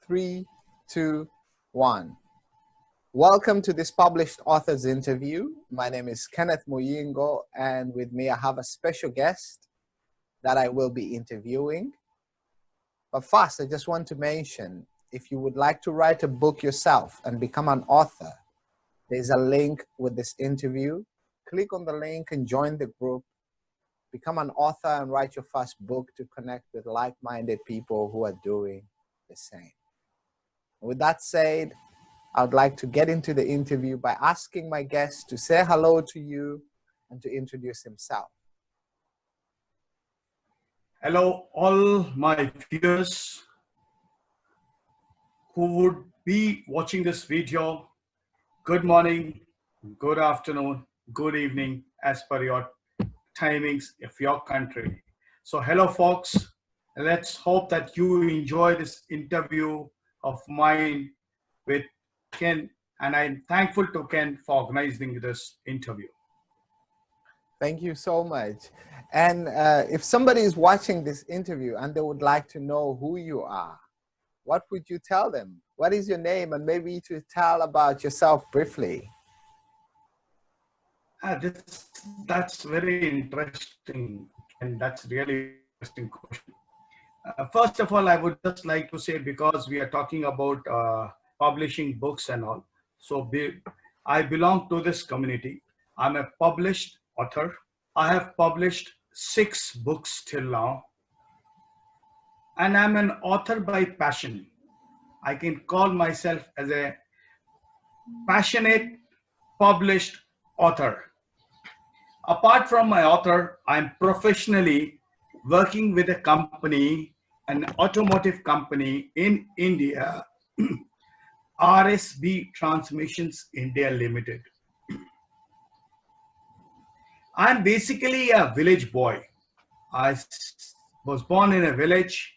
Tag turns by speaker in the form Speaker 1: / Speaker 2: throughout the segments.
Speaker 1: Three, two, one. Welcome to this published author's interview. My name is Kenneth Muyingo, and with me I have a special guest that I will be interviewing. But first, I just want to mention, if you would like to write a book yourself and become an author, there's a link with this interview. Click on the link and join the group. Become an author and write your first book to connect with like-minded people who are doing the same. With that said, I would like to get into the interview by asking my guest to say hello to you and to introduce himself.
Speaker 2: Hello, all my viewers who would be watching this video. Good morning, good afternoon, good evening, as per your timings of your country. So hello, folks. Let's hope that you enjoy this interview of mine with Ken, and I'm thankful to Ken for organizing this interview.
Speaker 1: Thank you so much. And if somebody is watching this interview and they would like to know who you are, what would you tell them? What is your name? And maybe to tell about yourself briefly.
Speaker 2: That's very interesting, and that's really interesting question. First of all, I would just like to say, because we are talking about publishing books and all, so I belong to this community. I'm a published author. I have published 6 books till now, and I'm an author by passion. I can call myself as a passionate published author. Apart from my author, I'm professionally working with a company, an automotive company in India, RSB Transmissions India Limited. I'm basically a village boy. I was born in a village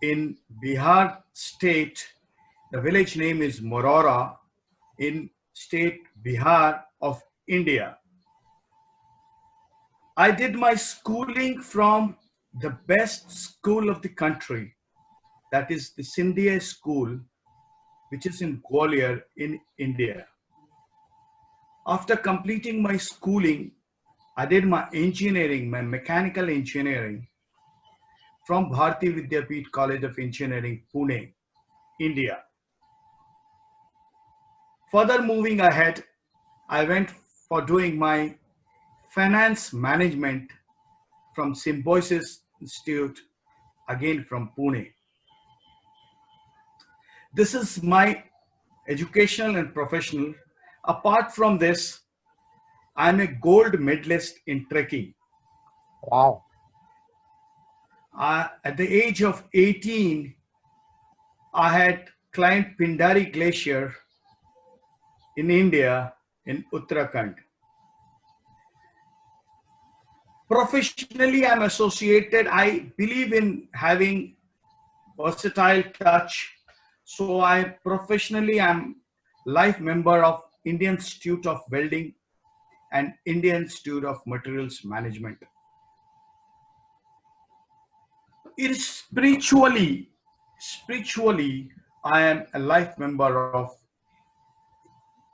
Speaker 2: in Bihar state. The village name is Morora in state Bihar of India. I did my schooling from the best school of the country, that is the Sindhya school, which is in Gwalior in India. After completing my schooling, I did my engineering, my mechanical engineering from Bharati Vidyapeeth College of Engineering, Pune, India. Further moving ahead, I went for doing my finance management from Symbiosis Institute, again from Pune. This is my educational and professional. Apart from this, I'm a gold medalist in trekking.
Speaker 1: Wow.
Speaker 2: At the age of 18, I had climbed Pindari Glacier in India, in Uttarakhand. Professionally, I'm associated. I believe in having versatile touch. So I professionally am life member of Indian Institute of Welding and Indian Institute of Materials Management. It is spiritually, I am a life member of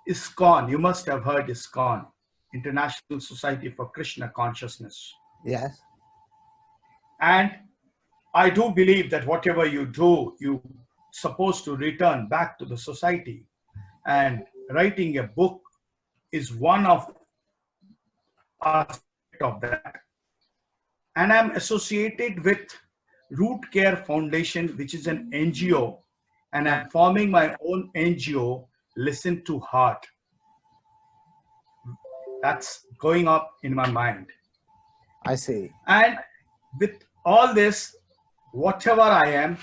Speaker 2: ISKCON. You must have heard ISKCON, International Society for Krishna Consciousness.
Speaker 1: Yes.
Speaker 2: And I do believe that whatever you do, you're supposed to return back to the society. And writing a book is one of aspects of that. And I'm associated with Root Care Foundation, which is an NGO. And I'm forming my own NGO, Listen to Heart. That's going up in my mind.
Speaker 1: I see.
Speaker 2: And with all this, whatever I am,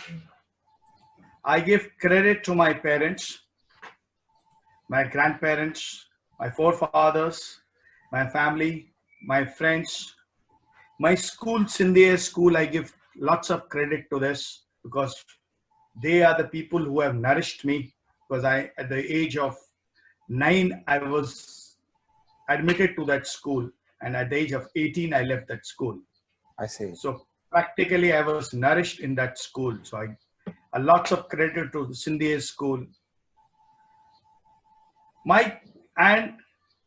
Speaker 2: I give credit to my parents, my grandparents, my forefathers, my family, my friends, my school, Sindhya school. I give lots of credit to this because they are the people who have nourished me. Because at the age of 9, I was admitted to that school, and at the age of 18, I left that school.
Speaker 1: I see.
Speaker 2: So practically, I was nourished in that school. So Lots of credit to the Sindhi school. And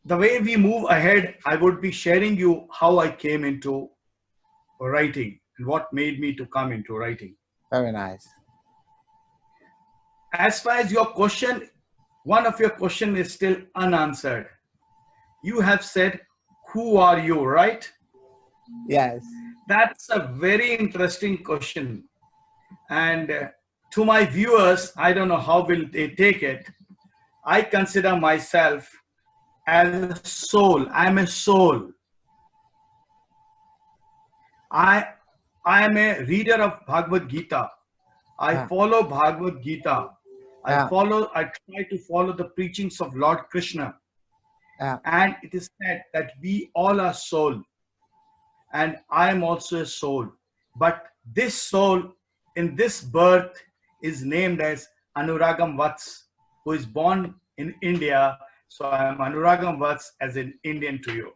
Speaker 2: the way we move ahead, I would be sharing you how I came into writing and what made me to come into writing.
Speaker 1: Very nice.
Speaker 2: As far as your question, one of your question is still unanswered. You have said, who are you, right?
Speaker 1: Yes.
Speaker 2: That's a very interesting question. And to my viewers, I don't know how will they take it. I consider myself as a soul. I'm a soul. I am a reader of Bhagavad Gita. I follow Bhagavad Gita. I try to follow the preachings of Lord Krishna. And it is said that we all are soul. And I am also a soul. But this soul in this birth is named as Anuragam Vatsa, who is born in India. So I am Anuragam Vatsa as an Indian to you.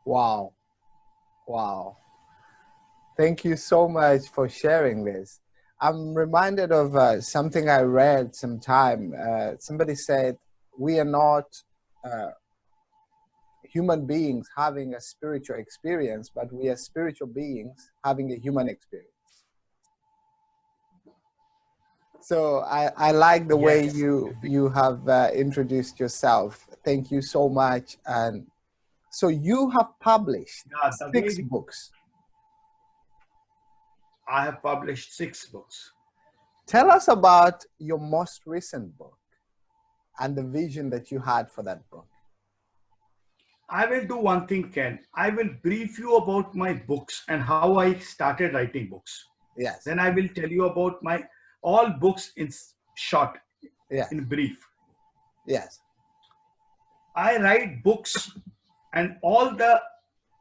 Speaker 1: Wow. Wow. Thank you so much for sharing this. I'm reminded of something I read sometime. Somebody said, we are not human beings having a spiritual experience, but we are spiritual beings having a human experience. So I like the way you have introduced yourself. Thank you so much. And so you have published 6 books.
Speaker 2: I have published 6 books.
Speaker 1: Tell us about your most recent book and the vision that you had for that book.
Speaker 2: I will do one thing, Ken. I will brief you about my books and how I started writing books.
Speaker 1: Yes.
Speaker 2: Then I will tell you about my all books in short, in brief.
Speaker 1: Yes.
Speaker 2: I write books and all the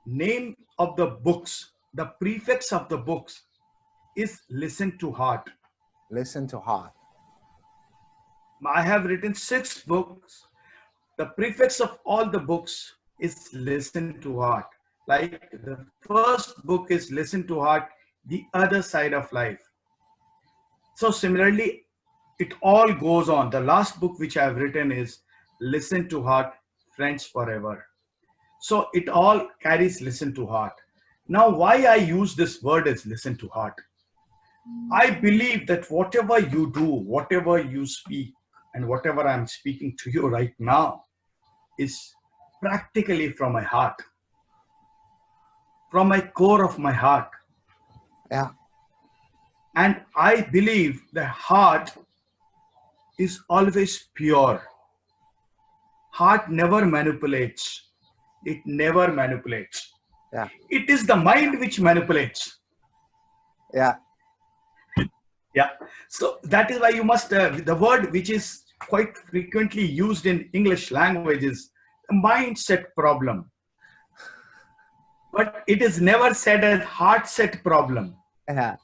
Speaker 2: name of the books, the prefix of the books is listen to heart.
Speaker 1: Listen to heart.
Speaker 2: I have written 6 books. The prefix of all the books is listen to heart. Like the first book is listen to heart, the other side of life. So similarly, it all goes on. The last book which I have written is listen to heart, friends forever. So it all carries listen to heart. Now, why I use this word is listen to heart. I believe that whatever you do, whatever you speak, and whatever I'm speaking to you right now is practically from my heart, from my core of my heart.
Speaker 1: Yeah.
Speaker 2: And I believe the heart is always pure. Heart never manipulates. It never manipulates.
Speaker 1: Yeah.
Speaker 2: It is the mind which manipulates.
Speaker 1: Yeah.
Speaker 2: Yeah. So that is why you must, the word which is quite frequently used in English language is a mindset problem. But it is never said as heart set problem.
Speaker 1: Yeah.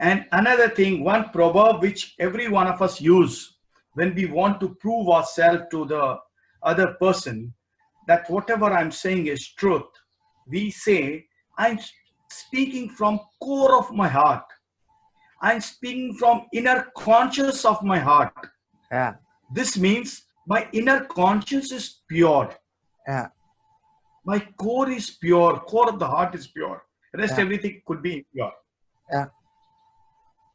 Speaker 2: And another thing, one proverb which every one of us use when we want to prove ourselves to the other person that whatever I'm saying is truth, we say, I'm speaking from core of my heart. I'm speaking from inner conscious of my heart.
Speaker 1: Yeah.
Speaker 2: This means my inner conscience is pure.
Speaker 1: Yeah.
Speaker 2: My core is pure. Core of the heart is pure. Rest everything could be pure.
Speaker 1: Yeah.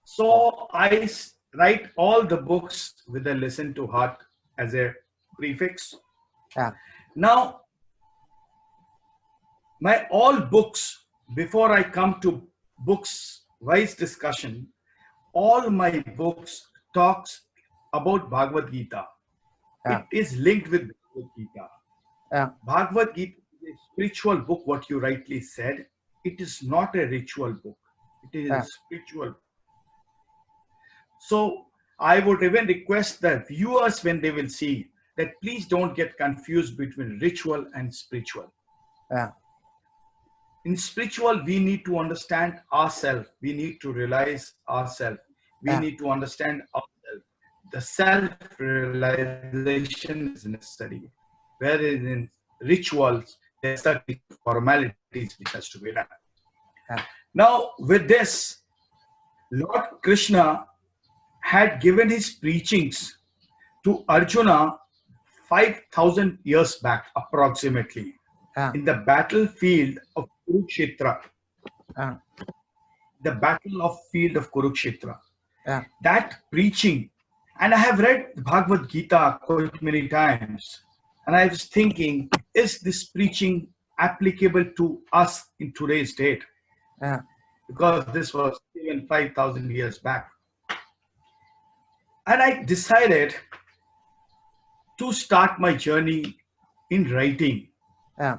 Speaker 2: So I write all the books with a listen to heart as a prefix.
Speaker 1: Yeah.
Speaker 2: Now, my all books, before I come to books wise discussion, all my books talks about Bhagavad Gita.
Speaker 1: Yeah.
Speaker 2: It is linked with Bhagavad Gita.
Speaker 1: Yeah.
Speaker 2: Bhagavad Gita is a spiritual book, what you rightly said. It is not a ritual book. It is a spiritual. So I would even request the viewers when they will see that please don't get confused between ritual and spiritual.
Speaker 1: Yeah.
Speaker 2: In spiritual, we need to understand ourselves. We need to realize ourselves. We need to understand ourselves. The self-realization is necessary. Whereas in rituals, there are certain formalities which has to be done.
Speaker 1: Yeah.
Speaker 2: Now, with this, Lord Krishna had given his preachings to Arjuna 5,000 years back, approximately,
Speaker 1: Yeah.
Speaker 2: in the battlefield of Kurukshetra.
Speaker 1: Yeah.
Speaker 2: The battle of field of Kurukshetra.
Speaker 1: Yeah.
Speaker 2: That preaching, and I have read Bhagavad Gita quite many times, and I was thinking, is this preaching applicable to us in today's date?
Speaker 1: Yeah.
Speaker 2: Because this was even 5,000 years back. And I decided to start my journey in writing,
Speaker 1: Yeah.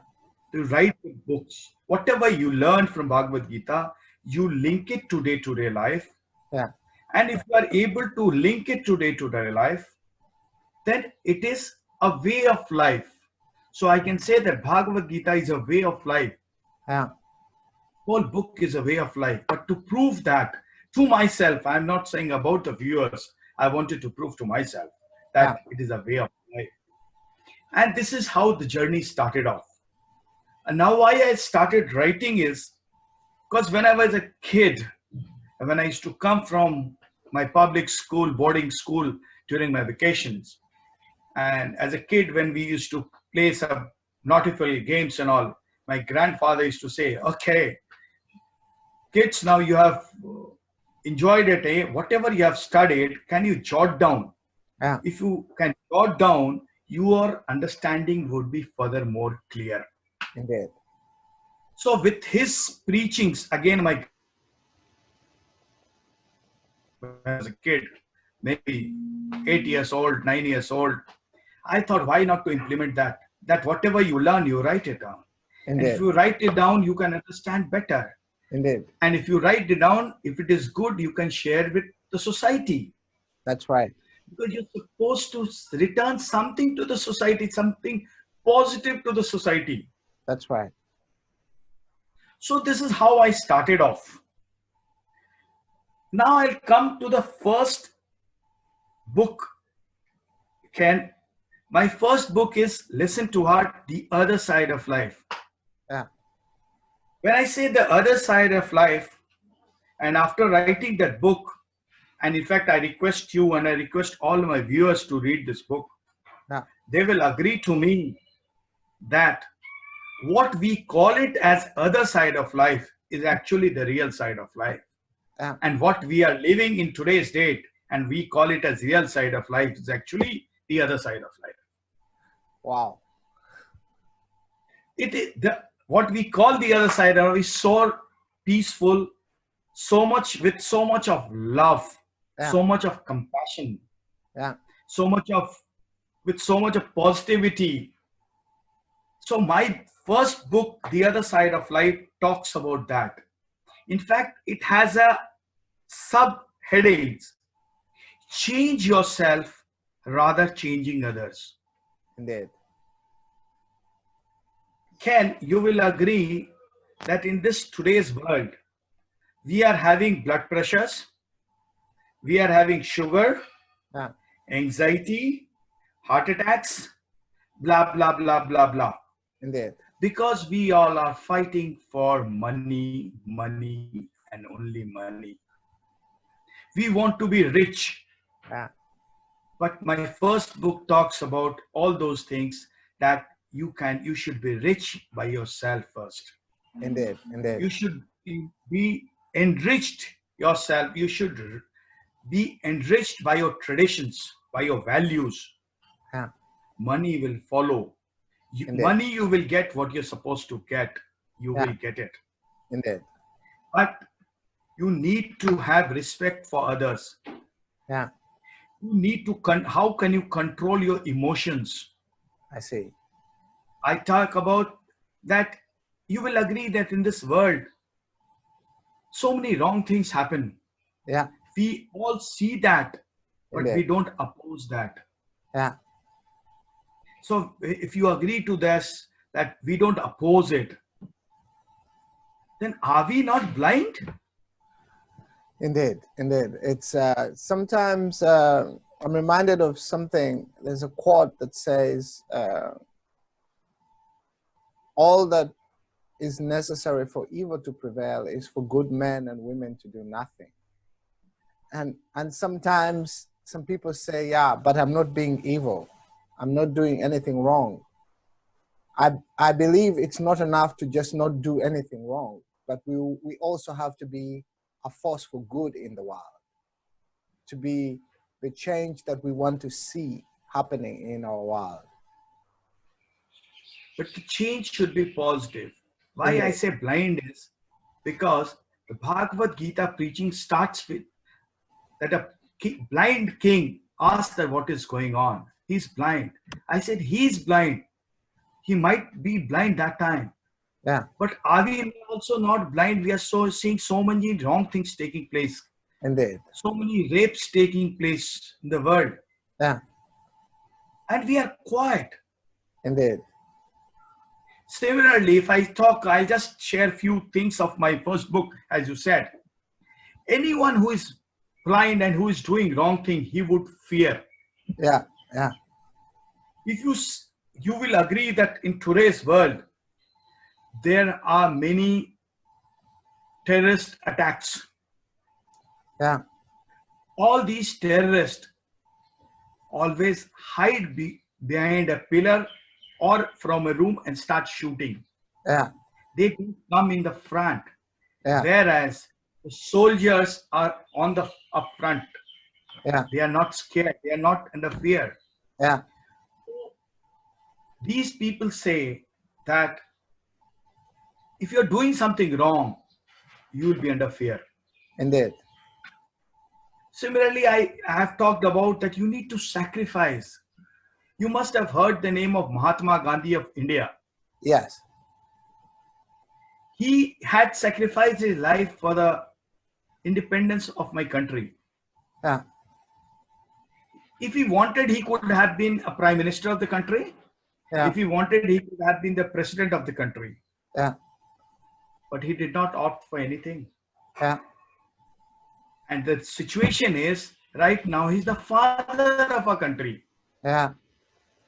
Speaker 2: to write the books. Whatever you learn from Bhagavad Gita, you link it to day-to-day life.
Speaker 1: Yeah.
Speaker 2: And if you are able to link it to day-to-day life, then it is a way of life. So I can say that Bhagavad Gita is a way of life.
Speaker 1: Yeah.
Speaker 2: Whole book is a way of life. But to prove that to myself, I'm not saying about the viewers, I wanted to prove to myself
Speaker 1: Yeah.
Speaker 2: that it is a way of life. And this is how the journey started off. And now why I started writing is because when I was a kid, when I used to come from my public school, boarding school during my vacations, and as a kid, when we used to play some nautical games and all, my grandfather used to say, okay, kids, now you have enjoyed it, eh? Whatever you have studied, can you jot down?
Speaker 1: Yeah.
Speaker 2: If you can jot down, your understanding would be further more clear.
Speaker 1: Indeed.
Speaker 2: So with his preachings, again, my when I was a kid, maybe 8 years old, 9 years old, I thought, why not to implement that? That whatever you learn, you write it down. And if
Speaker 1: Indeed.
Speaker 2: you write it down, you can understand better.
Speaker 1: Indeed.
Speaker 2: And if you write it down, if it is good, you can share with the society.
Speaker 1: That's right.
Speaker 2: Because you're supposed to return something to the society, something positive to the society.
Speaker 1: That's right.
Speaker 2: So this is how I started off. Now I'll come to the first book. My first book is Listen to Heart, The Other Side of Life.
Speaker 1: Yeah.
Speaker 2: When I say the other side of life, and after writing that book, and in fact, I request you and I request all my viewers to read this book,
Speaker 1: Yeah.
Speaker 2: they will agree to me that what we call it as other side of life is actually the real side of life.
Speaker 1: Yeah.
Speaker 2: And what we are living in today's date, and we call it as real side of life, is actually the other side of life.
Speaker 1: Wow.
Speaker 2: It is what we call the other side of life is so peaceful, so much with so much of love,
Speaker 1: Yeah.
Speaker 2: so much of compassion,
Speaker 1: Yeah.
Speaker 2: so much of with so much of positivity. So my first book, The Other Side of Life, talks about that. In fact, it has a subheadings: change yourself rather changing others.
Speaker 1: Indeed.
Speaker 2: Ken, you will agree that in this today's world, we are having blood pressures, we are having sugar,
Speaker 1: Yeah.
Speaker 2: anxiety, heart attacks, blah, blah, blah, blah, blah.
Speaker 1: Indeed.
Speaker 2: Because we all are fighting for money, money, and only money. We want to be rich.
Speaker 1: Yeah.
Speaker 2: But my first book talks about all those things that you should be rich by yourself first.
Speaker 1: Indeed. Indeed.
Speaker 2: You should be enriched yourself. You should be enriched by your traditions, by your values.
Speaker 1: Yeah.
Speaker 2: Money will follow.
Speaker 1: Indeed.
Speaker 2: Money, you will get what you're supposed to get. You
Speaker 1: Yeah.
Speaker 2: will get it.
Speaker 1: Indeed.
Speaker 2: But you need to have respect for others.
Speaker 1: Yeah.
Speaker 2: You need to, how can you control your emotions?
Speaker 1: I see.
Speaker 2: I talk about that. You will agree that in this world, so many wrong things happen.
Speaker 1: Yeah.
Speaker 2: We all see that, but we
Speaker 1: Indeed.
Speaker 2: don't oppose that.
Speaker 1: Yeah.
Speaker 2: So if you agree to this, that we don't oppose it, then are we not blind?
Speaker 1: Indeed. Indeed. It's sometimes I'm reminded of something. There's a quote that says, all that is necessary for evil to prevail is for good men and women to do nothing. and sometimes some people say, yeah, but I'm not being evil. I'm not doing anything wrong. I believe it's not enough to just not do anything wrong, but we also have to be a force for good in the world, to be the change that we want to see happening in our world.
Speaker 2: But the change should be positive. Why I
Speaker 1: Indeed.
Speaker 2: say blind is because the Bhagavad Gita preaching starts with that a blind king asked that what is going on. He's blind. I said, he's blind. He might be blind that time.
Speaker 1: Yeah.
Speaker 2: But are we also not blind? We are seeing so many wrong things taking place.
Speaker 1: Indeed.
Speaker 2: So many rapes taking place in the world.
Speaker 1: Yeah.
Speaker 2: And we are quiet.
Speaker 1: Indeed.
Speaker 2: Similarly, if I talk, I'll just share a few things of my first book, as you said. Anyone who is blind and who is doing wrong thing, he would fear.
Speaker 1: Yeah. Yeah.
Speaker 2: If you will agree that in today's world, there are many terrorist attacks.
Speaker 1: Yeah.
Speaker 2: All these terrorists always hide behind a pillar or from a room and start shooting.
Speaker 1: Yeah.
Speaker 2: They don't come in the front.
Speaker 1: Yeah.
Speaker 2: Whereas the soldiers are on the up front.
Speaker 1: Yeah.
Speaker 2: They are not scared. They are not under fear.
Speaker 1: Yeah.
Speaker 2: These people say that if you're doing something wrong, you will be under fear.
Speaker 1: Indeed.
Speaker 2: Similarly, I have talked about that you need to sacrifice. You must have heard the name of Mahatma Gandhi of India.
Speaker 1: Yes.
Speaker 2: He had sacrificed his life for the independence of my country.
Speaker 1: Yeah.
Speaker 2: If he wanted, he could have been a prime minister of the country.
Speaker 1: Yeah.
Speaker 2: If he wanted, he could have been the president of the country.
Speaker 1: Yeah.
Speaker 2: But he did not opt for anything.
Speaker 1: Yeah.
Speaker 2: And the situation is, right now, he's the father of our country.
Speaker 1: Yeah.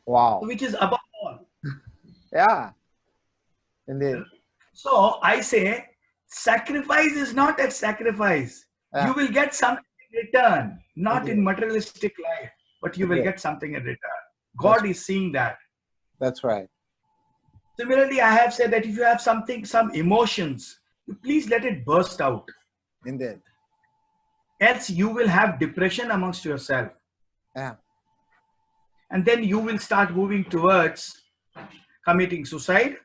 Speaker 1: Wow.
Speaker 2: Which is above all.
Speaker 1: Yeah. Indeed.
Speaker 2: So I say, sacrifice is not a sacrifice.
Speaker 1: Yeah.
Speaker 2: You will get something in return, not
Speaker 1: Indeed.
Speaker 2: in materialistic life, but you will
Speaker 1: Indeed.
Speaker 2: get something in return. God is seeing that.
Speaker 1: That's right.
Speaker 2: Similarly, I have said that if you have something, some emotions, please let it burst out.
Speaker 1: Indeed.
Speaker 2: Else you will have depression amongst yourself.
Speaker 1: Yeah.
Speaker 2: And then you will start moving towards committing suicide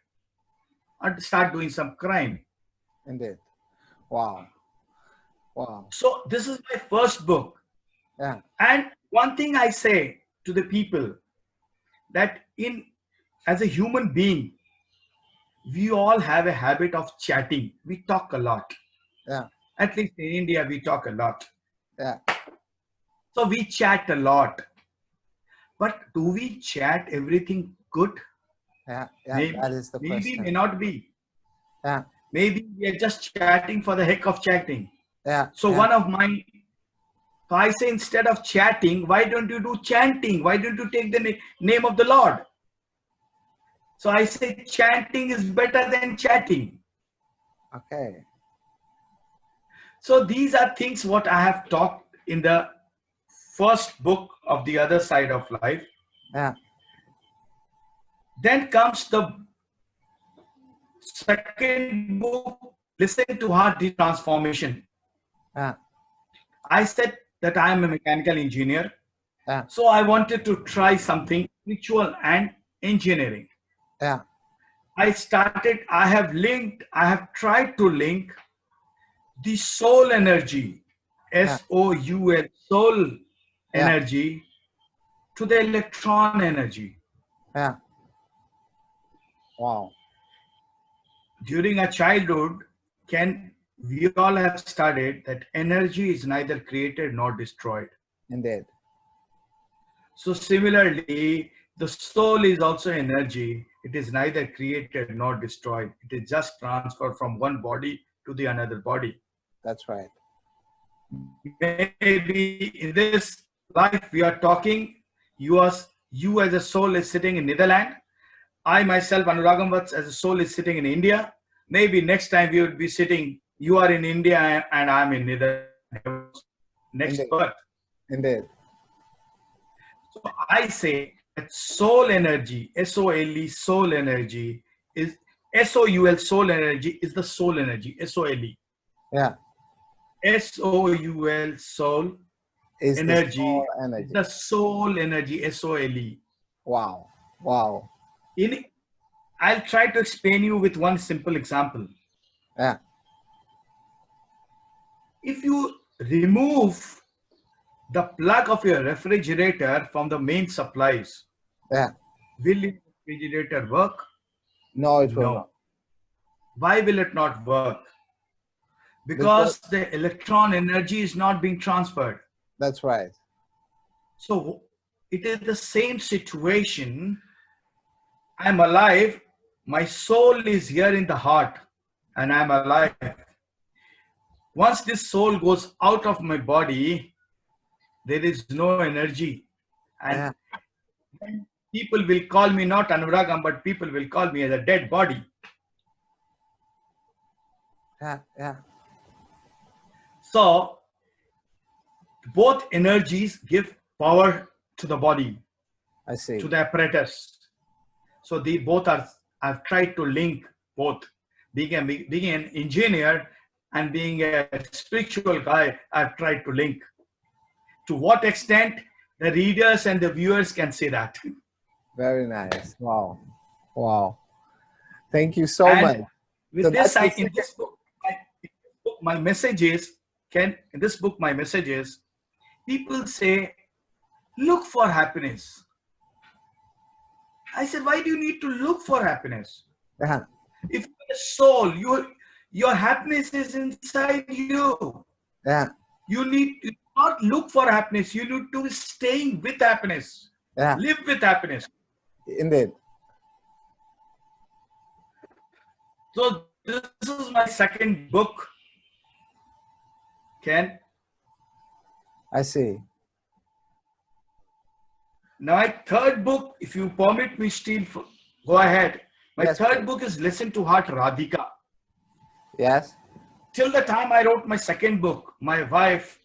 Speaker 2: or start doing some crime.
Speaker 1: Indeed. Wow. Wow.
Speaker 2: So this is my first book.
Speaker 1: Yeah.
Speaker 2: And one thing I say to the people that as a human being, we all have a habit of chatting. We talk a lot.
Speaker 1: Yeah.
Speaker 2: At least in India, we talk a lot.
Speaker 1: Yeah.
Speaker 2: So we chat a lot. But do we chat everything good?
Speaker 1: Yeah. Yeah.
Speaker 2: Maybe,
Speaker 1: That is the question.
Speaker 2: may not be.
Speaker 1: Yeah.
Speaker 2: Maybe we are just chatting for the heck of chatting.
Speaker 1: Yeah.
Speaker 2: So
Speaker 1: yeah.
Speaker 2: so I say instead of chatting, why don't you do chanting? Why don't you take the name of the Lord? So I say chanting is better than chatting.
Speaker 1: Okay.
Speaker 2: So these are things what I have talked in the first book of The Other Side of Life.
Speaker 1: Yeah.
Speaker 2: Then comes the second book, Listen to Heart Transformation.
Speaker 1: Yeah.
Speaker 2: I said that I am a mechanical engineer.
Speaker 1: Yeah.
Speaker 2: So I wanted to try something spiritual and engineering.
Speaker 1: Yeah.
Speaker 2: I have tried to link the soul energy, S-O-U-L, soul energy, to the electron energy.
Speaker 1: Yeah. Wow.
Speaker 2: During our childhood, we all have studied that energy is neither created nor destroyed.
Speaker 1: Indeed.
Speaker 2: So similarly, the soul is also energy. It is neither created nor destroyed. It is just transferred from one body to the another body.
Speaker 1: That's right.
Speaker 2: Maybe in this life we are talking, you as a soul is sitting in Netherlands. I myself, Anuragam Vatsa, as a soul is sitting in India. Maybe next time we will be sitting, you are in India and I am in Netherlands. next
Speaker 1: Indeed.
Speaker 2: birth.
Speaker 1: Indeed.
Speaker 2: So I say that soul energy, SOLE, soul energy is SOUL, soul energy is the soul energy, SOLE.
Speaker 1: Yeah.
Speaker 2: SOUL, soul
Speaker 1: Is the soul
Speaker 2: energy is
Speaker 1: energy.
Speaker 2: the soul energy, SOLE.
Speaker 1: Wow. Wow.
Speaker 2: I'll try to explain you with one simple example.
Speaker 1: Yeah.
Speaker 2: If you remove the plug of your refrigerator from the main supplies,
Speaker 1: Yeah.
Speaker 2: will your refrigerator work?
Speaker 1: No, it will not.
Speaker 2: No. Why will it not work?
Speaker 1: Because
Speaker 2: Because the electron energy is not being transferred.
Speaker 1: that's right.
Speaker 2: So it is the same situation. I'm alive. My soul is here in the heart and I'm alive. Once this soul goes out of my body, there is no energy. And
Speaker 1: Yeah.
Speaker 2: people will call me not Anuragam, but people will call me as a dead body.
Speaker 1: Yeah. Yeah.
Speaker 2: So both energies give power to the body,
Speaker 1: I see.
Speaker 2: to the apparatus. So they both are, I've tried to link both. Being an engineer and being a spiritual guy, I've tried to link. To what extent the readers and the viewers can say that.
Speaker 1: Very nice. Wow. Wow. Thank you so much.
Speaker 2: And with
Speaker 1: So
Speaker 2: this,
Speaker 1: that's the
Speaker 2: in this book, my message is, in this book, my message is, people say, look for happiness. I said, why do you need to look for happiness?
Speaker 1: Yeah.
Speaker 2: If you're a soul, your happiness is inside you.
Speaker 1: Yeah.
Speaker 2: You need to not look for happiness. You need to stay with happiness.
Speaker 1: Yeah.
Speaker 2: Live with happiness.
Speaker 1: Indeed.
Speaker 2: So this is my second book, Ken.
Speaker 1: I see.
Speaker 2: Now my third book, if you permit me still, go ahead. My
Speaker 1: Yes,
Speaker 2: third
Speaker 1: please.
Speaker 2: book is Listen to Heart, Radhika.
Speaker 1: Yes.
Speaker 2: Till the time I wrote my second book, my wife,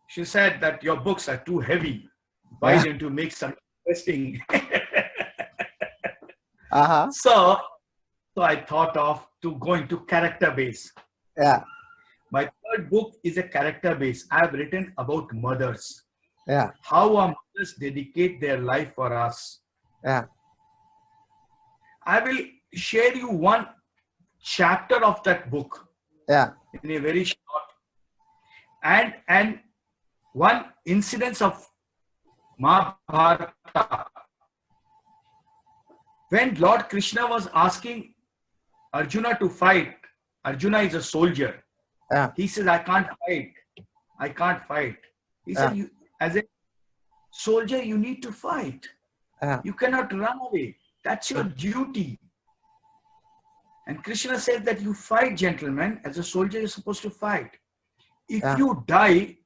Speaker 2: she said that your books are too heavy. Why
Speaker 1: Yeah.
Speaker 2: don't you make some interesting?
Speaker 1: Uh-huh.
Speaker 2: So I thought of to go into character base.
Speaker 1: Yeah.
Speaker 2: My third book is a character base. I have written about mothers.
Speaker 1: Yeah.
Speaker 2: How our mothers dedicate their life for us.
Speaker 1: Yeah.
Speaker 2: I will share you one chapter of that book
Speaker 1: Yeah.
Speaker 2: in a very short, and one incidence of Mahabharata. When Lord Krishna was asking Arjuna to fight, Arjuna is a soldier.
Speaker 1: Yeah.
Speaker 2: He says, I can't fight. I can't fight. He said, you, as a soldier, you need to fight.
Speaker 1: Yeah.
Speaker 2: You cannot run away. That's your duty. And Krishna says that you fight, gentlemen. As a soldier, you're supposed to fight. If you die,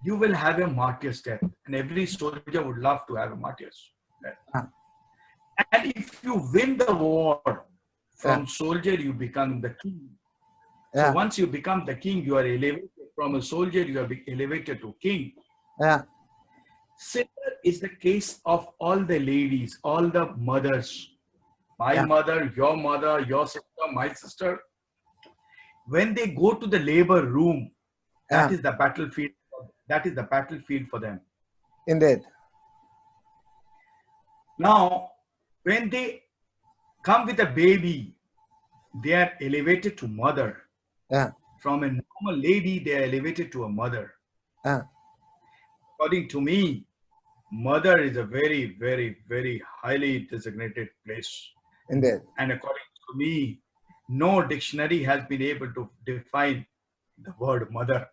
Speaker 2: you will have a martyr's death. And every soldier would love to have a martyr's death. And if you win the war, from soldier, you become the king. So once you become the king, you are elevated. From a soldier, you are elevated to king.
Speaker 1: Yeah.
Speaker 2: Similar is the case of all the ladies, all the mothers. My mother, your sister, my sister. When they go to the labor room, that is the battlefield. That is the battlefield for them.
Speaker 1: Indeed.
Speaker 2: Now, when they come with a baby, they are elevated to mother.
Speaker 1: Yeah.
Speaker 2: From a normal lady, they are elevated to a mother.
Speaker 1: Yeah.
Speaker 2: According to me, mother is a very, very, very highly designated place.
Speaker 1: Indeed.
Speaker 2: And according to me, no dictionary has been able to define the word mother.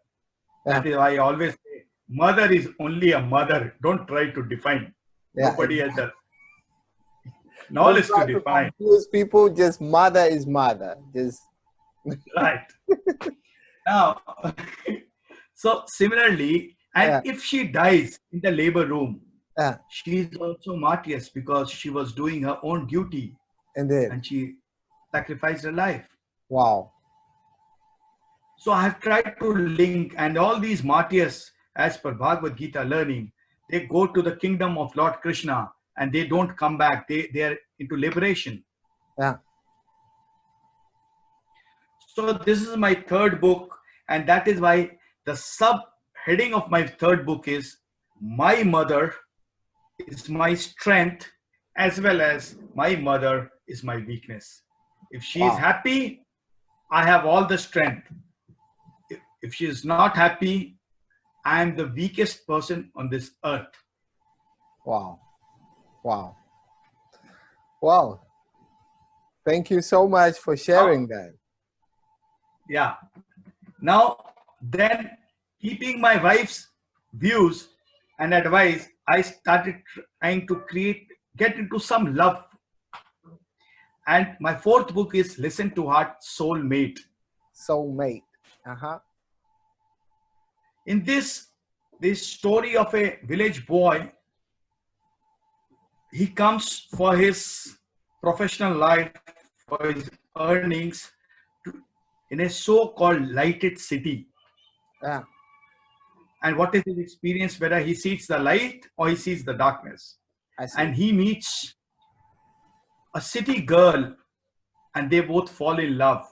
Speaker 2: That is why I always say, mother is only a mother. Don't try to define. Nobody has the knowledge to define.
Speaker 1: Confuse people, just mother is mother. Just
Speaker 2: right. Now, so similarly, and if she dies in the labor room, she is also martyrs because she was doing her own duty.
Speaker 1: Indeed.
Speaker 2: And she sacrificed her life.
Speaker 1: Wow.
Speaker 2: So I have tried to link, and all these martyrs as per Bhagavad Gita learning, they go to the kingdom of Lord Krishna and they don't come back. They are into liberation.
Speaker 1: Yeah.
Speaker 2: So this is my third book, and that is why the subheading of my third book is My Mother is My Strength, as well as My Mother is My Weakness. If she is
Speaker 1: Wow.
Speaker 2: happy, I have all the strength. If she is not happy, I am the weakest person on this earth.
Speaker 1: Wow. Wow. Wow. Thank you so much for sharing that.
Speaker 2: Yeah. Now, then, keeping my wife's views and advice, I started trying to get into some love. And my fourth book is Listen to Heart, Soulmate.
Speaker 1: Soulmate. Uh-huh.
Speaker 2: In this story of a village boy, he comes for his professional life, for his earnings, in a so-called lighted city.
Speaker 1: Yeah.
Speaker 2: And what is his experience, whether he sees the light or he sees the darkness?
Speaker 1: I see.
Speaker 2: And he meets a city girl and they both fall in love.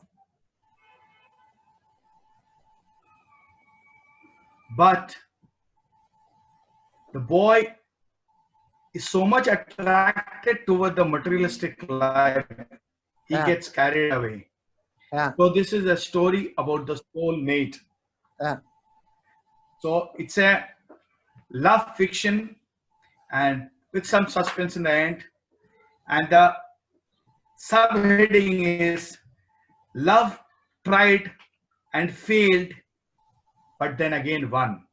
Speaker 2: But the boy is so much attracted toward the materialistic life, he
Speaker 1: Yeah.
Speaker 2: gets carried away.
Speaker 1: Yeah.
Speaker 2: So this is a story about the soulmate.
Speaker 1: Yeah.
Speaker 2: So it's a love fiction and with some suspense in the end. And the subheading is Love Tried and Failed, but then again won.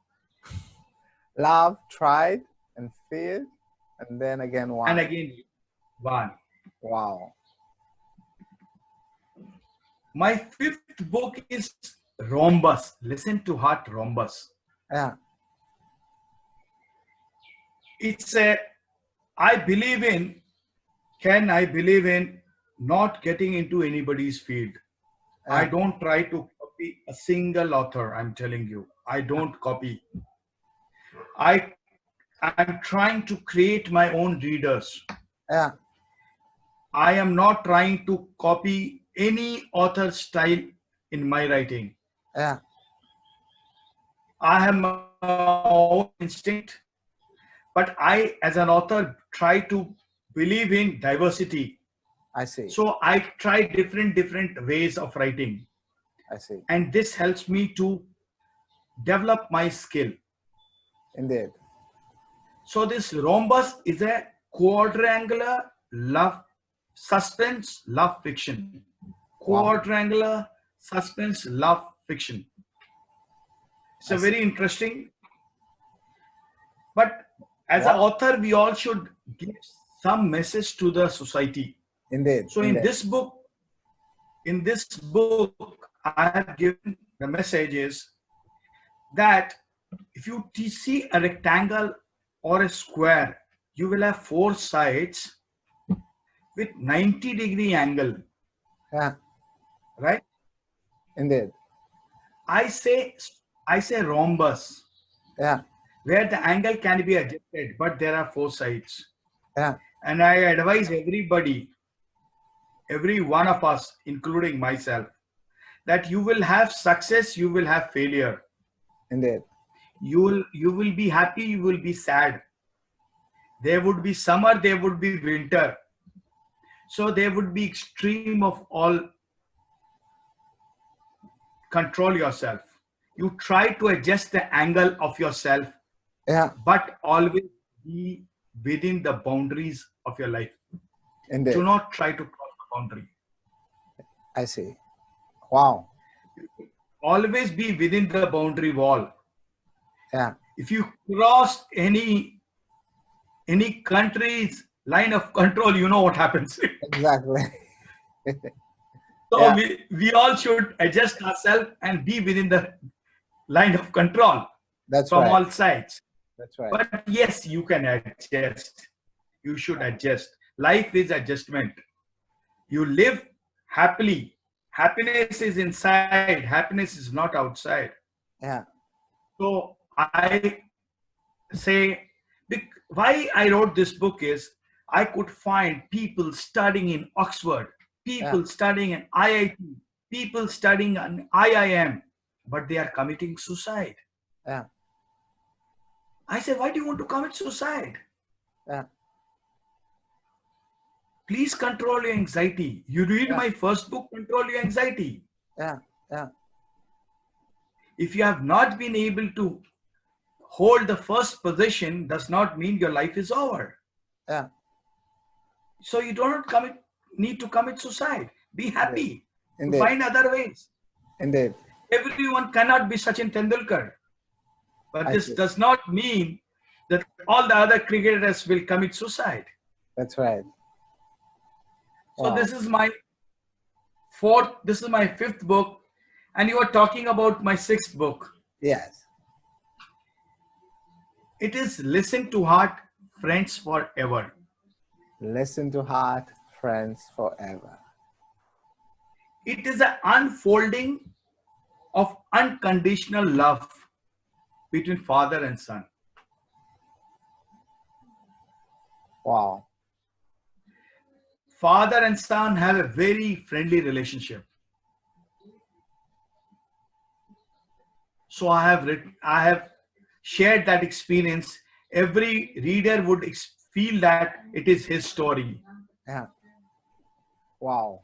Speaker 1: Love tried and failed, and then again won.
Speaker 2: And again won.
Speaker 1: Wow.
Speaker 2: My fifth book is Rhombus. Listen to Heart, Rhombus.
Speaker 1: Yeah.
Speaker 2: It's I believe in not getting into anybody's field.
Speaker 1: Yeah.
Speaker 2: I don't try to copy a single author, I'm telling you. I don't copy. I'm trying to create my own readers.
Speaker 1: Yeah.
Speaker 2: I am not trying to copy any author's style in my writing.
Speaker 1: Yeah.
Speaker 2: I have my own instinct, but I, as an author, try to believe in diversity.
Speaker 1: I see.
Speaker 2: So I try different ways of writing.
Speaker 1: I see.
Speaker 2: And this helps me to develop my skill.
Speaker 1: Indeed.
Speaker 2: So this Rhombus is a quadrangular love suspense love fiction. Quadrangular suspense love fiction. It's a very interesting. But as an author, we all should give some message to the society.
Speaker 1: Indeed.
Speaker 2: So in this book, I have given the message is that if you see a rectangle or a square, you will have four sides with 90-degree angle.
Speaker 1: Yeah.
Speaker 2: Right?
Speaker 1: Indeed.
Speaker 2: I say rhombus.
Speaker 1: Yeah.
Speaker 2: Where the angle can be adjusted, but there are four sides.
Speaker 1: Yeah.
Speaker 2: And I advise everybody, every one of us, including myself, that you will have success, you will have failure.
Speaker 1: Indeed.
Speaker 2: You will be happy, you will be sad. There would be summer, there would be winter. So there would be extreme of all. Control yourself. You try to adjust the angle of yourself, but always be within the boundaries of your life.
Speaker 1: Indeed.
Speaker 2: Do not try to cross the boundary.
Speaker 1: I see. Wow.
Speaker 2: Always be within the boundary wall.
Speaker 1: Yeah.
Speaker 2: If you cross any country's line of control, you know what happens.
Speaker 1: Exactly.
Speaker 2: So we all should adjust ourselves and be within the line of control.
Speaker 1: That's
Speaker 2: from
Speaker 1: right.
Speaker 2: all sides.
Speaker 1: That's right.
Speaker 2: But yes, you can adjust. You should adjust. Life is adjustment. You live happily. Happiness is inside. Happiness is not outside.
Speaker 1: Yeah.
Speaker 2: So I say, why I wrote this book is I could find people studying in Oxford,
Speaker 1: Yeah.
Speaker 2: people studying in IIT, people studying in IIM, but they are committing suicide.
Speaker 1: Yeah.
Speaker 2: I said, why do you want to commit suicide?
Speaker 1: Yeah.
Speaker 2: Please control your anxiety. You read
Speaker 1: Yeah.
Speaker 2: my first book, Control Your Anxiety.
Speaker 1: Yeah. Yeah.
Speaker 2: If you have not been able to hold the first position, does not mean your life is over.
Speaker 1: Yeah.
Speaker 2: So you don't need to commit suicide. Be
Speaker 1: Indeed.
Speaker 2: happy. To
Speaker 1: Indeed.
Speaker 2: find other ways.
Speaker 1: Indeed.
Speaker 2: Everyone cannot be Sachin Tendulkar. But
Speaker 1: I
Speaker 2: this
Speaker 1: see.
Speaker 2: does not mean that all the other cricketers will commit suicide.
Speaker 1: That's right.
Speaker 2: So
Speaker 1: Wow.
Speaker 2: this is my fifth book, and you are talking about my sixth book.
Speaker 1: Yes.
Speaker 2: It is Listen to Heart, Friends Forever.
Speaker 1: Listen to heart, friends forever.
Speaker 2: It is an unfolding of unconditional love between father and son.
Speaker 1: Wow.
Speaker 2: Father and son have a very friendly relationship. So I have shared that experience. Every reader would feel that it is his story.
Speaker 1: Yeah. Wow.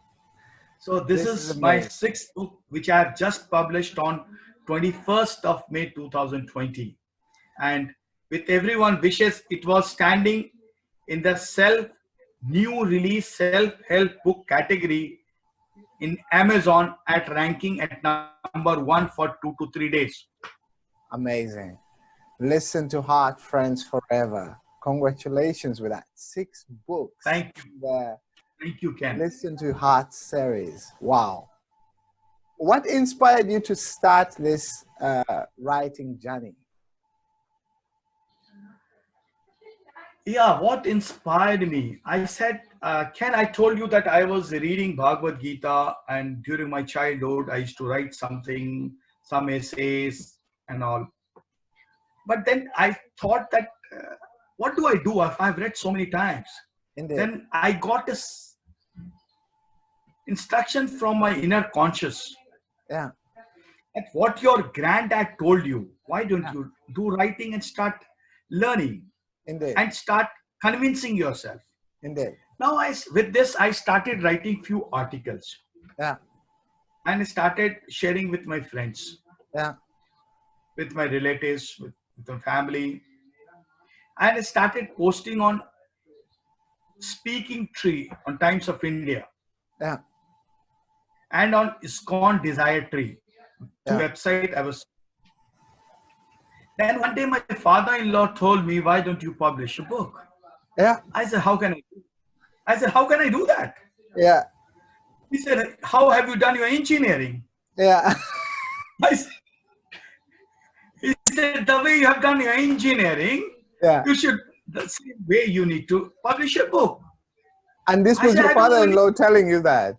Speaker 2: So this
Speaker 1: This is
Speaker 2: is my
Speaker 1: amazing.
Speaker 2: sixth book, which I have just published on 21st of May 2020. And with everyone wishes, it was standing in the new release self-help book category in Amazon at ranking at number 1 for 2 to 3 days.
Speaker 1: Amazing. Listen to heart, friends forever. Congratulations with that. 6 books.
Speaker 2: Thank you.
Speaker 1: The
Speaker 2: Thank you, Ken.
Speaker 1: Listen to Heart series. Wow. What inspired you to start this writing journey?
Speaker 2: Yeah, what inspired me? I said, Ken, I told you that I was reading Bhagavad Gita, and during my childhood, I used to write something, some essays and all. But then I thought that, what do I do if I've read so many times?
Speaker 1: Indeed.
Speaker 2: Then I got this instruction from my inner conscious.
Speaker 1: Yeah.
Speaker 2: That what your granddad told you, why don't you do writing and start learning?
Speaker 1: Indeed.
Speaker 2: And start convincing yourself.
Speaker 1: Indeed.
Speaker 2: Now, with this, I started writing few articles.
Speaker 1: Yeah.
Speaker 2: And I started sharing with my friends,
Speaker 1: Yeah.
Speaker 2: with my relatives, with the family. And I started posting on Speaking Tree on Times of India.
Speaker 1: Yeah.
Speaker 2: And on ISKCON Desire Tree. Two websites I was. Then one day my father-in-law told me, why don't you publish a book?
Speaker 1: Yeah.
Speaker 2: I said, how can I do? I said, how can I do that?
Speaker 1: Yeah.
Speaker 2: He said, how have you done your engineering?
Speaker 1: Yeah.
Speaker 2: He said, the way you have done your engineering, you should, the same way you need to publish a book.
Speaker 1: And this was your father-in-law telling you that?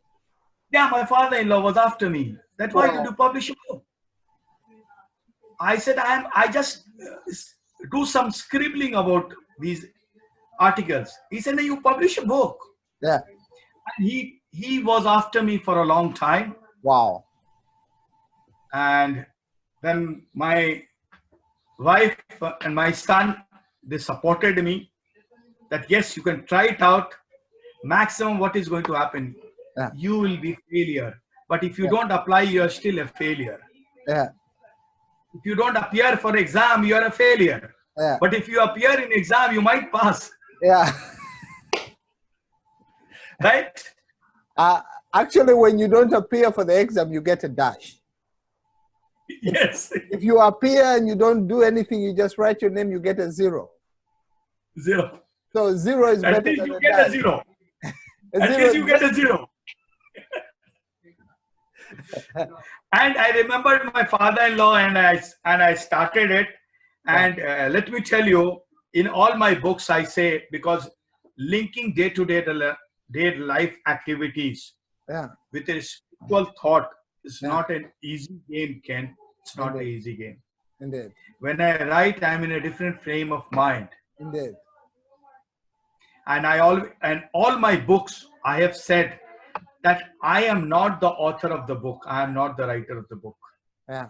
Speaker 2: Yeah, my father-in-law was after me. That's why did you publish a book? I said, I just do some scribbling about these articles. He said, no, you publish a book.
Speaker 1: Yeah.
Speaker 2: And he was after me for a long time.
Speaker 1: Wow.
Speaker 2: And then my wife and my son, they supported me that yes, you can try it out. Maximum what is going to happen, you will be failure. But if you don't apply, you're still a failure.
Speaker 1: Yeah.
Speaker 2: If you don't appear for exam, you're a failure.
Speaker 1: Yeah.
Speaker 2: But if you appear in exam, you might pass.
Speaker 1: Yeah.
Speaker 2: Right?
Speaker 1: Actually, when you don't appear for the exam, you get a dash.
Speaker 2: Yes.
Speaker 1: If you appear and you don't do anything, you just write your name, you get a 0.
Speaker 2: 0.
Speaker 1: So 0 is better than a dash.
Speaker 2: At least you get a 0. At least you get a 0. And I remembered my father-in-law, and I started it. And let me tell you, in all my books, I say, because linking day-to-day life activities with a spiritual thought is not an easy game, Ken. It's not an easy game.
Speaker 1: Indeed.
Speaker 2: When I write, I'm in a different frame of mind.
Speaker 1: Indeed.
Speaker 2: And all my books, I have said that I am not the author of the book. I am not the writer of the book.
Speaker 1: Yeah.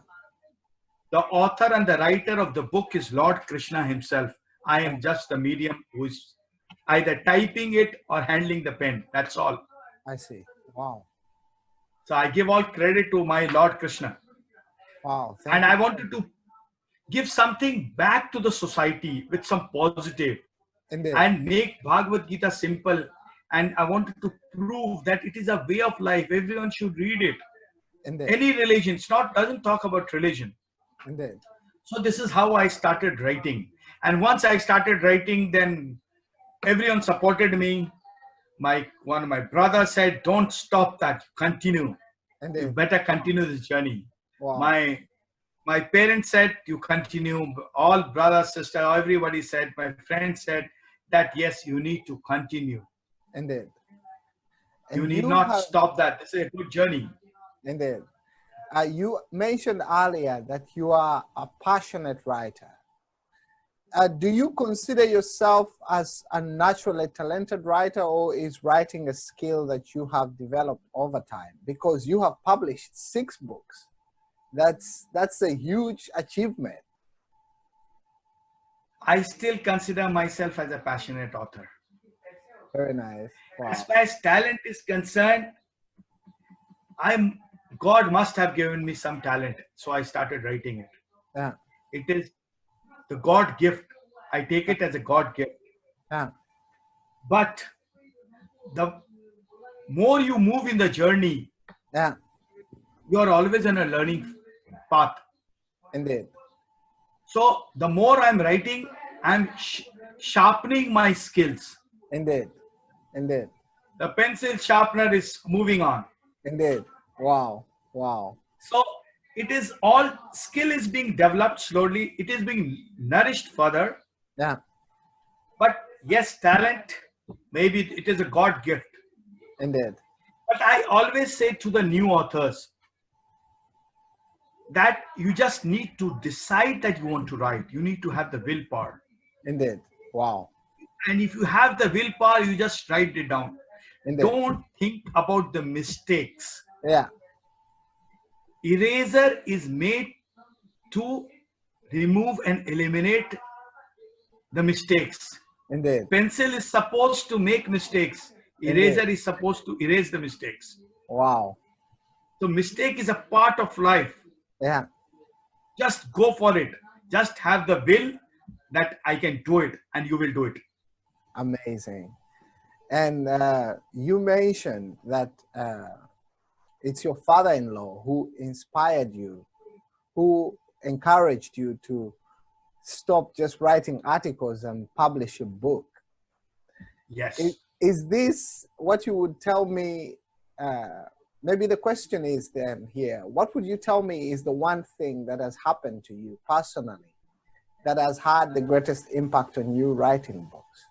Speaker 2: The author and the writer of the book is Lord Krishna himself. I
Speaker 1: Yeah.
Speaker 2: am just the medium who is either typing it or handling the pen. That's all.
Speaker 1: I see. Wow.
Speaker 2: So I give all credit to my Lord Krishna.
Speaker 1: Wow.
Speaker 2: And
Speaker 1: Thank you.
Speaker 2: I wanted to give something back to the society with some positive
Speaker 1: Indeed.
Speaker 2: and make Bhagavad Gita simple. And I wanted to prove that it is a way of life. Everyone should read it.
Speaker 1: Indeed.
Speaker 2: Any religion, doesn't talk about religion.
Speaker 1: Indeed.
Speaker 2: So this is how I started writing. And once I started writing, then everyone supported me. One of my brothers said, "Don't stop that. Continue. You
Speaker 1: Indeed.
Speaker 2: better continue this journey."
Speaker 1: Wow.
Speaker 2: My parents said, "You continue." All brothers, sister, everybody said. My friends said that yes, you need to continue.
Speaker 1: Indeed.
Speaker 2: You
Speaker 1: And
Speaker 2: need
Speaker 1: you
Speaker 2: not
Speaker 1: have,
Speaker 2: stop that. This is a good journey.
Speaker 1: indeed. You mentioned earlier that you are a passionate writer. Do you consider yourself as a naturally talented writer, or is writing a skill that you have developed over time? Because you have published 6 books. That's a huge achievement.
Speaker 2: I still consider myself as a passionate author.
Speaker 1: Very nice.
Speaker 2: As
Speaker 1: Wow.
Speaker 2: far as talent is concerned, God must have given me some talent, so I started writing it.
Speaker 1: Yeah.
Speaker 2: It is the God gift. I take it as a God gift.
Speaker 1: Yeah.
Speaker 2: But the more you move in the journey,
Speaker 1: Yeah.
Speaker 2: you are always on a learning path.
Speaker 1: Indeed.
Speaker 2: So the more I'm writing, I'm sharpening my skills.
Speaker 1: Indeed. Indeed.
Speaker 2: The pencil sharpener is moving on.
Speaker 1: Indeed. Wow. Wow.
Speaker 2: So it is all skill is being developed slowly. It is being nourished further.
Speaker 1: Yeah.
Speaker 2: But yes, talent, maybe it is a God gift.
Speaker 1: Indeed.
Speaker 2: But I always say to the new authors that you just need to decide that you want to write. You need to have the willpower.
Speaker 1: Indeed. Wow.
Speaker 2: And if you have the willpower, you just write it down.
Speaker 1: Indeed.
Speaker 2: Don't think about the mistakes.
Speaker 1: Yeah.
Speaker 2: Eraser is made to remove and eliminate the mistakes.
Speaker 1: Indeed.
Speaker 2: Pencil is supposed to make mistakes. Eraser
Speaker 1: Indeed.
Speaker 2: is supposed to erase the mistakes.
Speaker 1: Wow.
Speaker 2: So mistake is a part of life.
Speaker 1: Yeah.
Speaker 2: Just go for it. Just have the will that I can do it, and you will do it.
Speaker 1: Amazing. And you mentioned that it's your father-in-law who inspired you, who encouraged you to stop just writing articles and publish a book.
Speaker 2: Yes.
Speaker 1: Is this what you would tell me? Maybe the question is then here, what would you tell me is the one thing that has happened to you personally that has had the greatest impact on you writing books?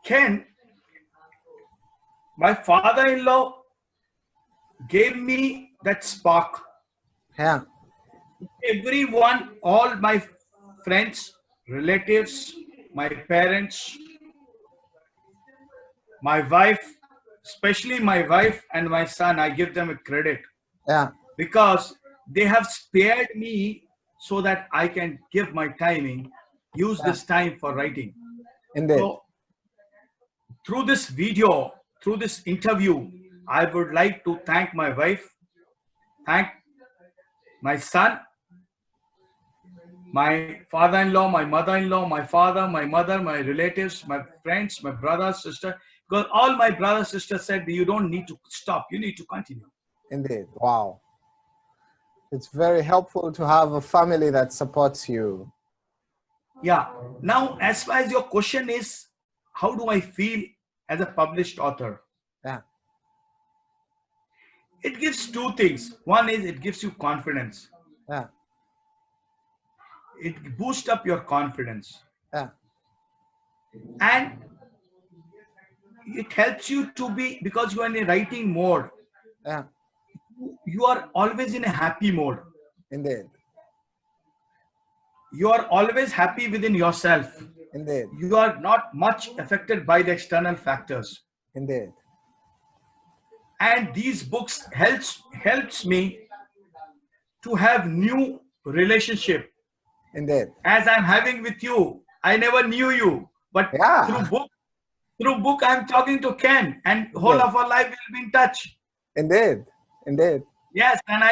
Speaker 2: Ken, my father-in-law gave me that spark.
Speaker 1: Yeah.
Speaker 2: Everyone, all my friends, relatives, my parents, my wife, especially my wife and my son, I give them a credit.
Speaker 1: Yeah.
Speaker 2: Because they have spared me so that I can give my timing, use this time for writing.
Speaker 1: Indeed.
Speaker 2: So through this video, through this interview, I would like to thank my wife, thank my son, my father-in-law, my mother-in-law, my father, my mother, my relatives, my friends, my brother, sister. Because all my brother, sister said, you don't need to stop. You need to continue.
Speaker 1: Indeed. Wow. It's very helpful to have a family that supports you.
Speaker 2: Yeah. Now, as far as your question is, how do I feel as a published author?
Speaker 1: Yeah.
Speaker 2: It gives 2 things. One is it gives you confidence.
Speaker 1: Yeah.
Speaker 2: It boosts up your confidence.
Speaker 1: Yeah.
Speaker 2: And it helps you to be, because you are in a writing mode.
Speaker 1: Yeah.
Speaker 2: you are always in a happy mode.
Speaker 1: Indeed.
Speaker 2: You are always happy within yourself.
Speaker 1: Indeed.
Speaker 2: You are not much affected by the external factors.
Speaker 1: Indeed.
Speaker 2: And these books helps me to have new relationship
Speaker 1: Indeed.
Speaker 2: as I'm having with you. I never knew you, but
Speaker 1: Yeah.
Speaker 2: through book I'm talking to Ken, and whole
Speaker 1: Indeed.
Speaker 2: of our life will be in touch.
Speaker 1: Indeed. Indeed.
Speaker 2: Yes, and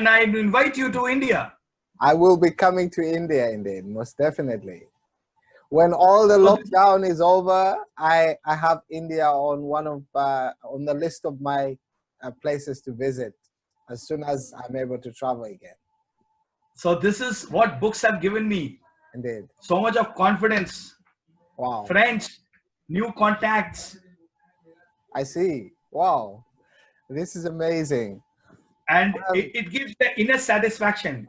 Speaker 2: I invite you to India.
Speaker 1: I will be coming to India, indeed, most definitely. When all the
Speaker 2: So this,
Speaker 1: lockdown is over, I have India on one of on the list of my places to visit as soon as I'm able to travel again.
Speaker 2: so this is what books have given me.
Speaker 1: Indeed.
Speaker 2: So much of confidence,
Speaker 1: Wow.
Speaker 2: friends, new contacts,
Speaker 1: I see. Wow. This is amazing.
Speaker 2: and it gives the inner satisfaction.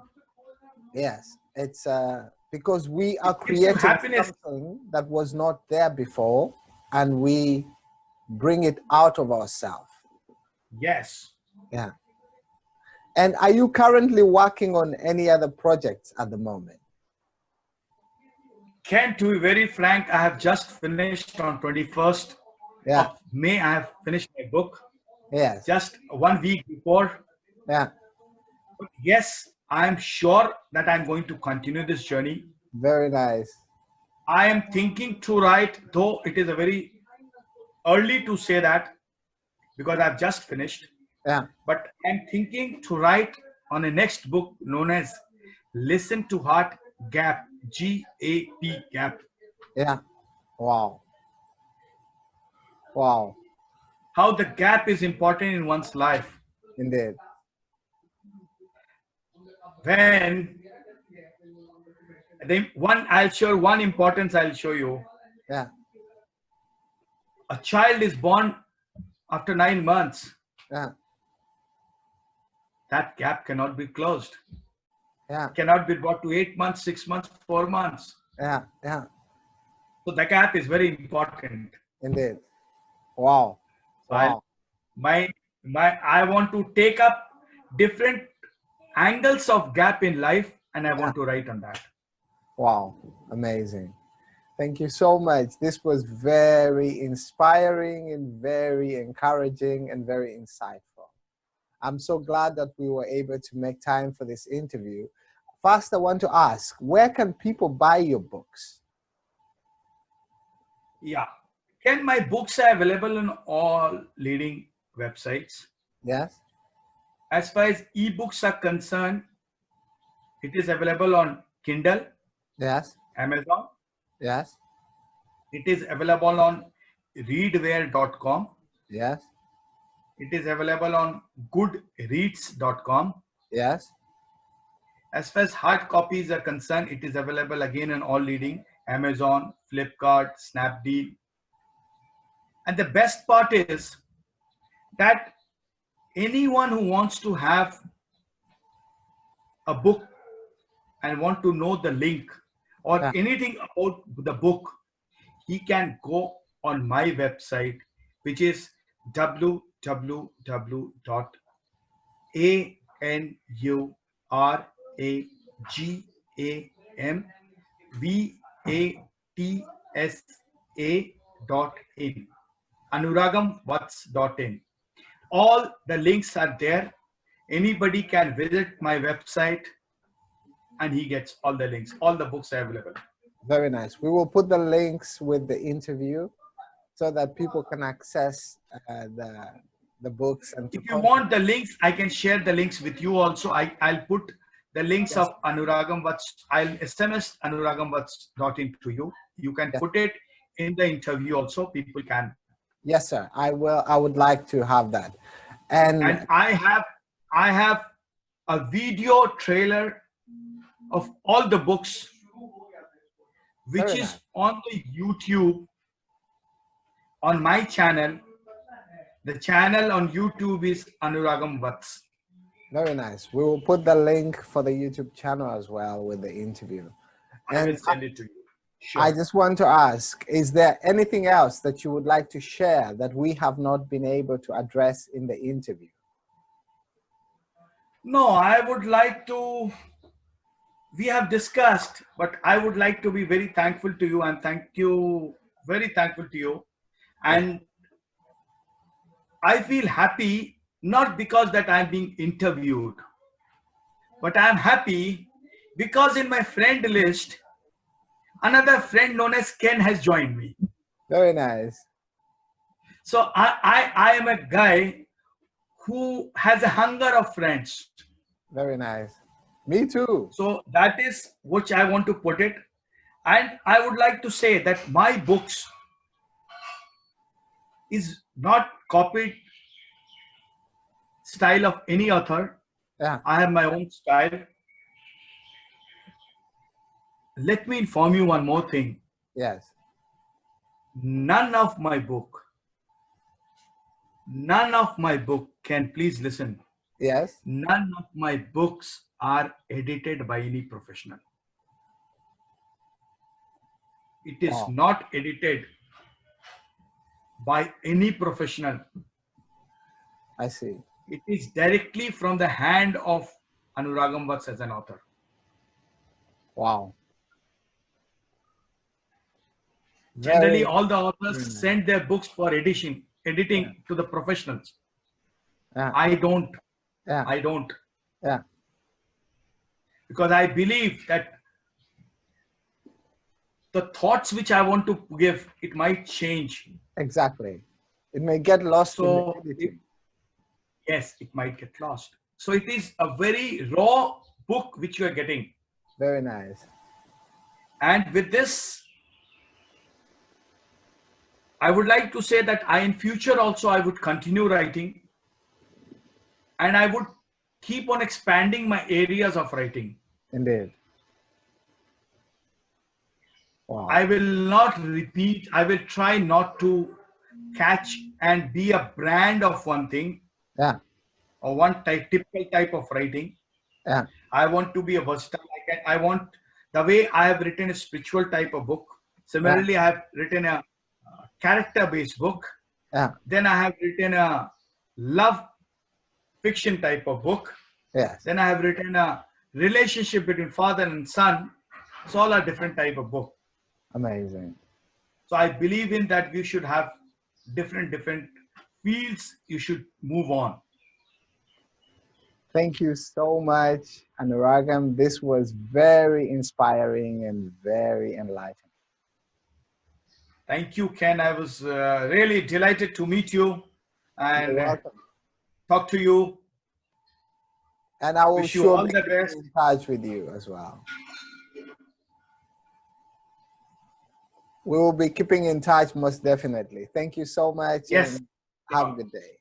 Speaker 1: Yes. It's because we are
Speaker 2: It gives you
Speaker 1: creating
Speaker 2: happiness.
Speaker 1: something that was not there before, and we bring it out of ourselves.
Speaker 2: Yes.
Speaker 1: Yeah. And are you currently working on any other projects at the moment?
Speaker 2: Ken, to be very frank, I have just finished on 21st
Speaker 1: Yeah.
Speaker 2: of May. I have finished my book
Speaker 1: Yes.
Speaker 2: just 1 week before.
Speaker 1: Yeah.
Speaker 2: But yes, I am sure that I'm going to continue this journey.
Speaker 1: Very nice.
Speaker 2: I am thinking to write, though it is a very early to say that because I've just finished.
Speaker 1: Yeah.
Speaker 2: But I'm thinking to write on a next book known as Listen to Heart Gap, GAP Gap.
Speaker 1: Yeah. Wow. Wow.
Speaker 2: How the gap is important in one's life.
Speaker 1: Indeed.
Speaker 2: When I'll show one importance, I'll show you.
Speaker 1: Yeah.
Speaker 2: A child is born after 9 months.
Speaker 1: Yeah.
Speaker 2: That gap cannot be closed.
Speaker 1: Yeah.
Speaker 2: Cannot be brought to 8 months, 6 months, 4 months.
Speaker 1: Yeah. Yeah.
Speaker 2: So the gap is very important.
Speaker 1: Indeed. Wow.
Speaker 2: So I'll,
Speaker 1: Wow.
Speaker 2: I want to take up different angles of gap in life, and I
Speaker 1: Yeah.
Speaker 2: want to write on that.
Speaker 1: Wow. Amazing. Thank you so much. This was very inspiring and very encouraging and very insightful. I'm so glad that we were able to make time for this interview. First, I want to ask, where can people buy your books?
Speaker 2: Yeah. Ken, my books are available on all leading websites.
Speaker 1: Yes.
Speaker 2: As far as ebooks are concerned, it is available on Kindle,
Speaker 1: Yes.
Speaker 2: Amazon.
Speaker 1: Yes.
Speaker 2: It is available on readware.com.
Speaker 1: Yes.
Speaker 2: It is available on goodreads.com.
Speaker 1: Yes.
Speaker 2: As far as hard copies are concerned, it is available again on all leading Amazon, Flipkart, Snapdeal. And the best part is that anyone who wants to have a book and want to know the link or
Speaker 1: Yeah.
Speaker 2: anything about the book, he can go on my website, which is www.anuраgamvatsa.in. Anuragamvats.in. All the links are there. Anybody can visit my website and he gets all the links. All the books are available.
Speaker 1: Very nice. We will put the links with the interview so that people can access the books and to
Speaker 2: If you want the links, I can share the links with you also. I'll put the links
Speaker 1: Yes.
Speaker 2: of Anuragam Vats. I'll SMS anuragamvats.in to you. You can
Speaker 1: Yes.
Speaker 2: put it in the interview also. People can.
Speaker 1: Yes, sir. I will. I would like to have that. And
Speaker 2: I have a video trailer of all the books, which
Speaker 1: Very
Speaker 2: is
Speaker 1: nice.
Speaker 2: on the YouTube on my channel. The channel on YouTube is Anuragam Vats.
Speaker 1: Very nice. We will put the link for the YouTube channel as well with the interview.
Speaker 2: I will
Speaker 1: And
Speaker 2: send it to you. Sure.
Speaker 1: I just want to ask, is there anything else that you would like to share that we have not been able to address in the interview?
Speaker 2: No, I would like to, we have discussed, but I would like to be very thankful to you and thank you, very thankful to you.
Speaker 1: Yes.
Speaker 2: And I feel happy, not because that I'm being interviewed, but I'm happy because in my friend list, another friend known as Ken has joined me.
Speaker 1: Very nice.
Speaker 2: So I am a guy who has a hunger of friends.
Speaker 1: Very nice. Me too.
Speaker 2: So that is which I want to put it. And I would like to say that my books is not copied style of any author.
Speaker 1: Yeah.
Speaker 2: I have my own style. Let me inform you one more thing.
Speaker 1: Yes.
Speaker 2: None of my book, can please listen.
Speaker 1: Yes.
Speaker 2: None of my books are edited by any professional. It is
Speaker 1: Wow.
Speaker 2: not edited by any professional.
Speaker 1: I see.
Speaker 2: It is directly from the hand of Anuragam Vatsa as an author.
Speaker 1: Wow.
Speaker 2: Generally,
Speaker 1: Very,
Speaker 2: all the
Speaker 1: very
Speaker 2: authors
Speaker 1: nice.
Speaker 2: send their books for editing
Speaker 1: Yeah.
Speaker 2: to the professionals.
Speaker 1: Yeah.
Speaker 2: I don't.
Speaker 1: Yeah.
Speaker 2: I don't.
Speaker 1: Yeah.
Speaker 2: Because I believe that the thoughts which I want to give, it might change.
Speaker 1: Exactly. It may get lost in the
Speaker 2: So,
Speaker 1: editing.
Speaker 2: yes, it might get lost. So, it is a very raw book which you are getting.
Speaker 1: Very nice.
Speaker 2: And with this, I would like to say that in future also I would continue writing and I would keep on expanding my areas of writing.
Speaker 1: Indeed. Wow.
Speaker 2: I will not repeat, I will try not to catch and be a brand of one thing
Speaker 1: Yeah.
Speaker 2: or one typical type of writing.
Speaker 1: Yeah.
Speaker 2: I want to be a versatile. I want the way I have written a spiritual type of book.
Speaker 1: Yeah.
Speaker 2: Similarly, I have written a character-based book.
Speaker 1: Yeah.
Speaker 2: Then I have written a love fiction type of book.
Speaker 1: Yes.
Speaker 2: Then I have written a relationship between father and son. It's all a different type of book.
Speaker 1: Amazing.
Speaker 2: So I believe in that we should have different fields. You should move on.
Speaker 1: Thank you so much, Anuragam. This was very inspiring and very enlightening.
Speaker 2: Thank you, Ken. I was really delighted to meet you
Speaker 1: You're
Speaker 2: and
Speaker 1: welcome.
Speaker 2: talk to you.
Speaker 1: And I will
Speaker 2: Wish you all
Speaker 1: surely
Speaker 2: the
Speaker 1: keep
Speaker 2: best.
Speaker 1: in touch with you as well. We will be keeping in touch most definitely. Thank you so much
Speaker 2: Yes.
Speaker 1: and have a good day.